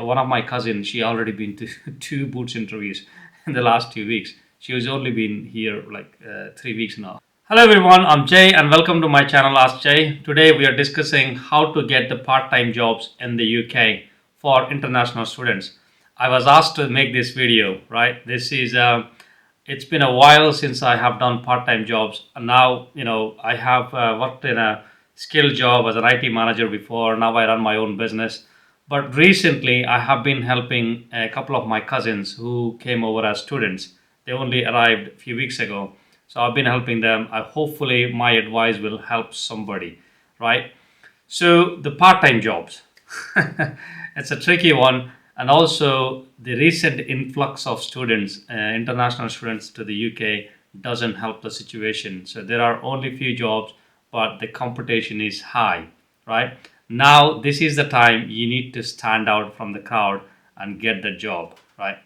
One of my cousins, she already been to two Boots interviews in the last 2 weeks. She has only been here like 3 weeks now. Hello everyone, I'm Jay and welcome to my channel Ask Jay. Today we are discussing how to get the part-time jobs in the UK for international students. I was asked to make this video, right? It's been a while since I have done part-time jobs. And now, I have worked in a skilled job as an IT manager before. Now I run my own business. But recently, I have been helping a couple of my cousins who came over as students. They only arrived a few weeks ago. So I've been helping them. Hopefully, my advice will help somebody, right? So the part-time jobs, it's a tricky one, and also the recent influx of students, international students to the UK, doesn't help the situation. So there are only few jobs, but the competition is high, right? Now this is the time you need to stand out from the crowd and get the job, right?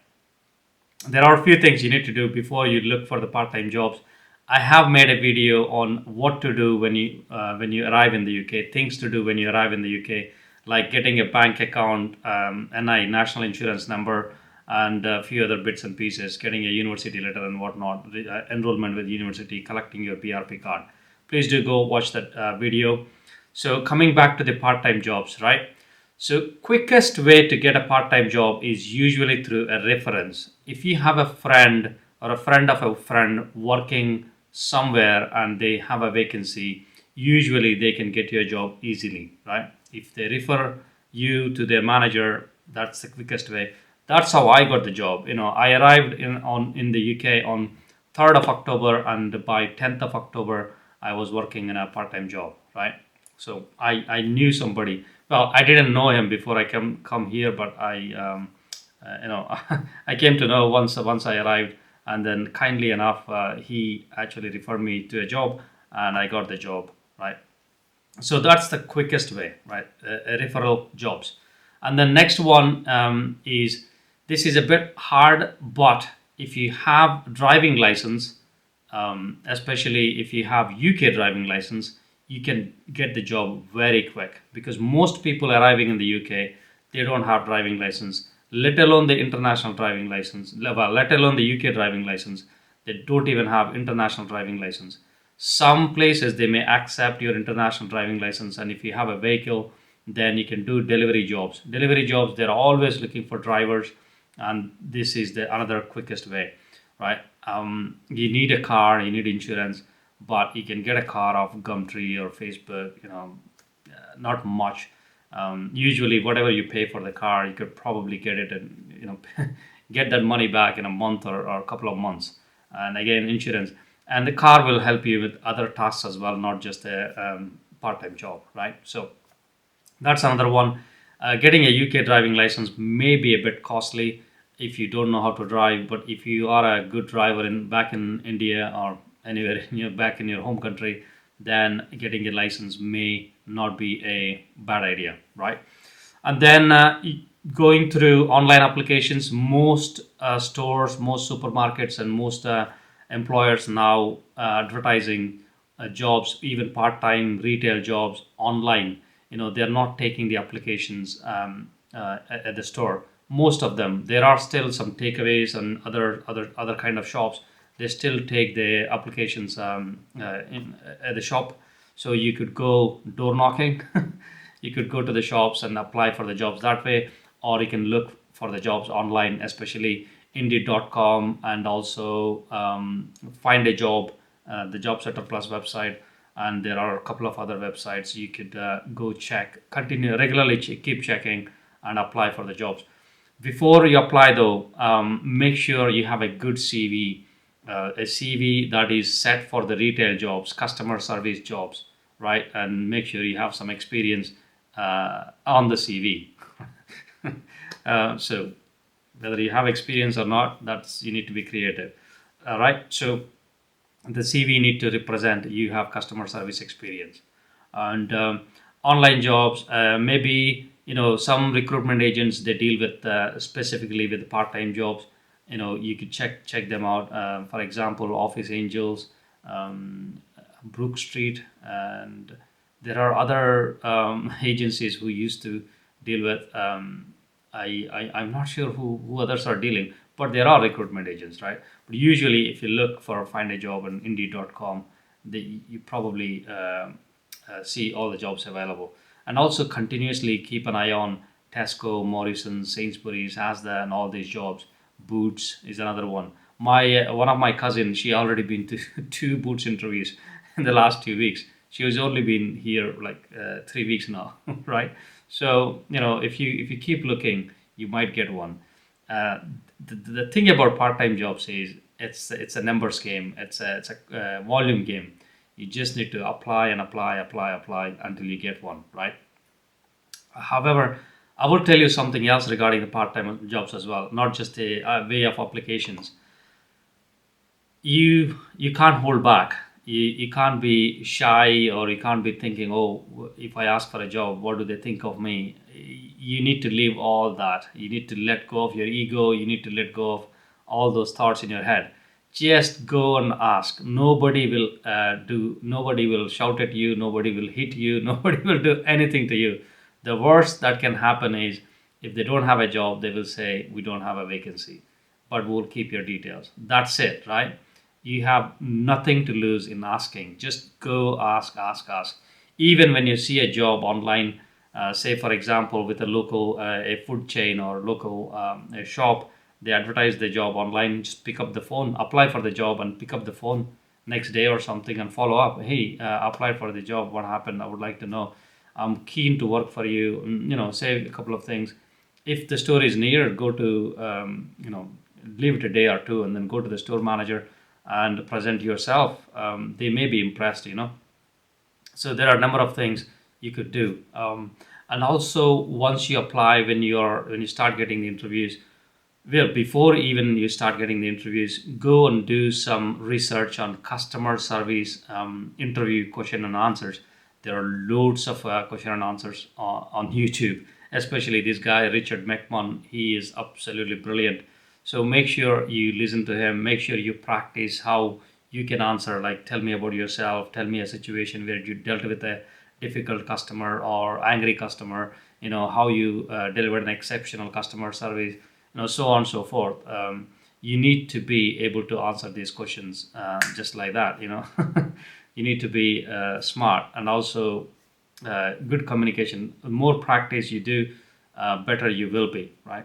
There are a few things you need to do before you look for the part-time jobs. I have made a video on what to do when you arrive in the UK, things to do when you arrive in the UK, like getting a bank account, NI, national insurance number, and a few other bits and pieces, getting a university letter and whatnot, enrollment with university, collecting your PRP card. Please do go watch that video. So coming back to the part-time jobs, right? So quickest way to get a part-time job is usually through a reference. If you have a friend or a friend of a friend working somewhere and they have a vacancy, usually they can get you a job easily, right? If they refer you to their manager, that's the quickest way. That's how I got the job. I arrived in the UK on 3rd of October, and by 10th of October, I was working in a part-time job, right? So I knew somebody. Well, I didn't know him before I come here, but I came to know once I arrived, and then kindly enough, he actually referred me to a job, and I got the job, right? So that's the quickest way, right? Referral jobs. And the next one is, this is a bit hard, but if you have driving license, especially if you have UK driving license, you can get the job very quick, because most people arriving in the UK, they don't have driving license, let alone the international driving license, well, let alone the UK driving license. They don't even have international driving license. Some places they may accept your international driving license, and if you have a vehicle, then you can do delivery jobs. Delivery jobs, they're always looking for drivers, and this is the another quickest way, right? You need a car, you need insurance, but you can get a car off Gumtree or Facebook. Not much. Usually, whatever you pay for the car, you could probably get it and get that money back in a month or a couple of months. And again, insurance, and the car will help you with other tasks as well, not just a part-time job, right? So that's another one. Getting a UK driving license may be a bit costly if you don't know how to drive, but if you are a good driver back in India or anywhere back in your home country, then getting a license may not be a bad idea, right? And then going through online applications, most stores, most supermarkets, and most employers now advertising jobs, even part-time retail jobs online. They're not taking the applications at the store. Most of them, there are still some takeaways and other kind of shops. They still take the applications at the shop. So you could go door knocking. You could go to the shops and apply for the jobs that way, or you can look for the jobs online, especially Indeed.com, and also Find a Job, the Job Setter Plus website. And there are a couple of other websites you could go check, continue regularly, keep checking and apply for the jobs. Before you apply though, make sure you have a good CV, a CV that is set for the retail jobs, customer service jobs, right? And make sure you have some experience on the CV. So whether you have experience or not, that's you need to be creative. All right. So the CV need to represent you have customer service experience. And online jobs, maybe some recruitment agents, they deal with specifically with part-time jobs. You could check them out. For example, Office Angels, Brook Street, and there are other agencies who used to deal with I'm not sure who others are dealing, but there are recruitment agents, right? But usually, if you look for find a job on Indeed.com, you probably see all the jobs available, and also continuously keep an eye on Tesco, Morrison, Sainsbury's, Asda, and all these jobs. Boots is another one. My one of my cousins, she already been to two Boots interviews in the last 2 weeks. She has only been here like 3 weeks now, right? So if you keep looking, you might get one. Uh, the thing about part-time jobs is it's a numbers game. It's a volume game. You just need to apply and apply until you get one, right? However, I will tell you something else regarding the part-time jobs as well, not just a way of applications. You can't hold back. You can't be shy, or you can't be thinking, oh, if I ask for a job, what do they think of me? You need to leave all that. You need to let go of your ego. You need to let go of all those thoughts in your head. Just go and ask. Nobody will shout at you, nobody will hit you, nobody will do anything to you. The worst that can happen is, if they don't have a job, they will say, we don't have a vacancy, but we'll keep your details. That's it, right? You have nothing to lose in asking. Just go ask. Even when you see a job online, say for example, with a local a food chain or local a shop, they advertise the job online. Just pick up the phone, apply for the job, and pick up the phone next day or something and follow up. Hey, applied for the job. What happened? I would like to know. I'm keen to work for you. Say a couple of things. If the store is near, go to leave it a day or two, and then go to the store manager and present yourself. They may be impressed. So there are a number of things you could do. And also, once you apply, when you start getting the interviews, well, before even you start getting the interviews, go and do some research on customer service interview question and answers. There are loads of question and answers on YouTube, especially this guy Richard McMahon. He is absolutely brilliant. So make sure you listen to him. Make sure you practice how you can answer. Like, tell me about yourself. Tell me a situation where you dealt with a difficult customer or angry customer. How you delivered an exceptional customer service. So on and so forth. You need to be able to answer these questions just like that. You need to be smart, and also good communication. The more practice you do, better you will be, right?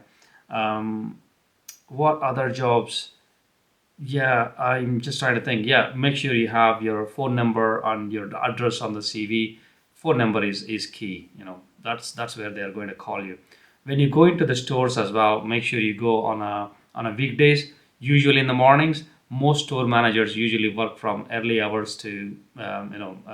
Um, what other jobs? Yeah, I'm just trying to think. Yeah, make sure you have your phone number and your address on the CV. Phone number is key. That's where they are going to call you. When you go into the stores as well, make sure you go on a weekdays. Usually in the mornings, most store managers usually work from early hours to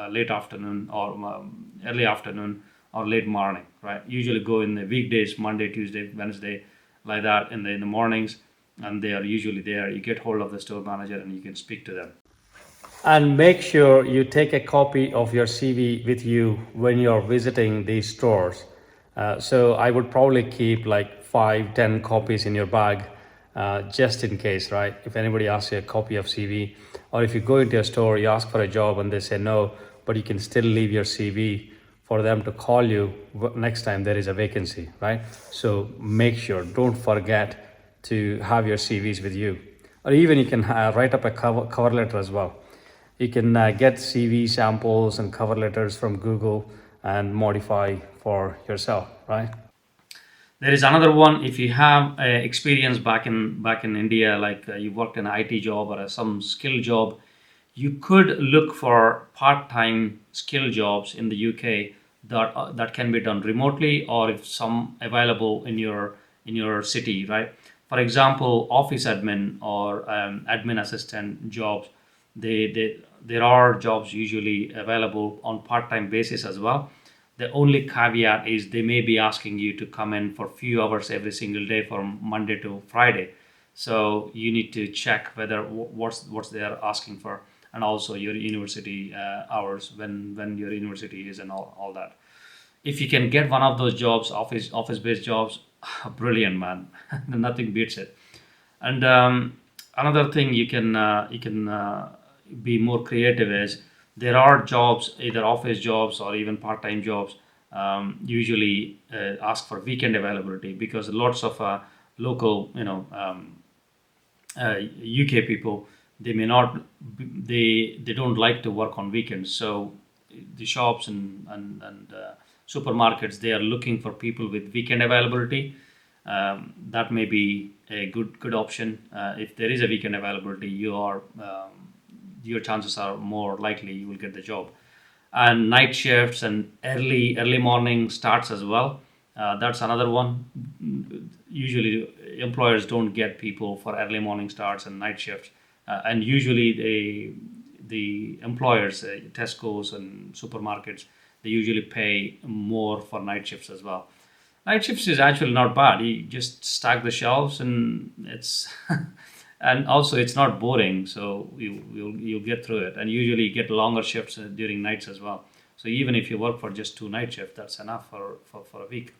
late afternoon, or early afternoon or late morning. Right? Usually go in the weekdays, Monday, Tuesday, Wednesday, like that in the mornings, and they are usually there. You get hold of the store manager and you can speak to them. And make sure you take a copy of your CV with you when you're visiting these stores. So I would probably keep like 5, 10 copies in your bag, just in case, right? If anybody asks you a copy of CV, or if you go into a store, you ask for a job and they say no, but you can still leave your CV for them to call you next time there is a vacancy, right? So make sure, don't forget to have your CVs with you. Or even you can write up a cover letter as well. You can get CV samples and cover letters from Google and modify for yourself, right? There is another one. If you have experience back in India, like you worked in an IT job or some skill job, you could look for part-time skill jobs in the UK that can be done remotely, or if some available in your city, right? For example, office admin or admin assistant jobs. There are jobs usually available on part-time basis as well. The only caveat is they may be asking you to come in for a few hours every single day from Monday to Friday. So you need to check whether what's they are asking for, and also your university hours, when your university is, and all that. If you can get one of those jobs, office based jobs, brilliant, man. Nothing beats it. And another thing you can be more creative is, there are jobs, either office jobs or even part time jobs, usually ask for weekend availability, because lots of local, UK people, they may not, they don't like to work on weekends. So the shops and supermarkets, they are looking for people with weekend availability. That may be a good option. If there is a weekend availability, your chances are more likely you will get the job. And night shifts and early morning starts as well. That's another one. Usually, employers don't get people for early morning starts and night shifts, and usually the employers, Tesco's and supermarkets, they usually pay more for night shifts as well. Night shifts is actually not bad. You just stack the shelves, and it's and also it's not boring. So you'll get through it, and usually you get longer shifts during nights as well. So even if you work for just two night shifts, that's enough for a week.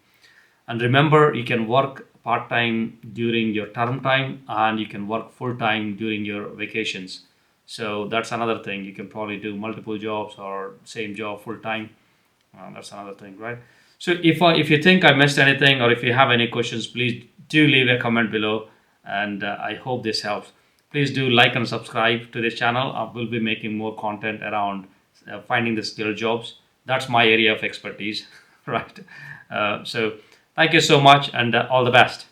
And remember, you can work part time during your term time, and you can work full time during your vacations. So that's another thing. You can probably do multiple jobs or same job full time. That's another thing, right? So if you think I missed anything, or if you have any questions, please do leave a comment below, and I hope this helps. Please do like and subscribe to this channel. I will be making more content around finding the skill jobs. That's my area of expertise, right? So thank you so much, and all the best.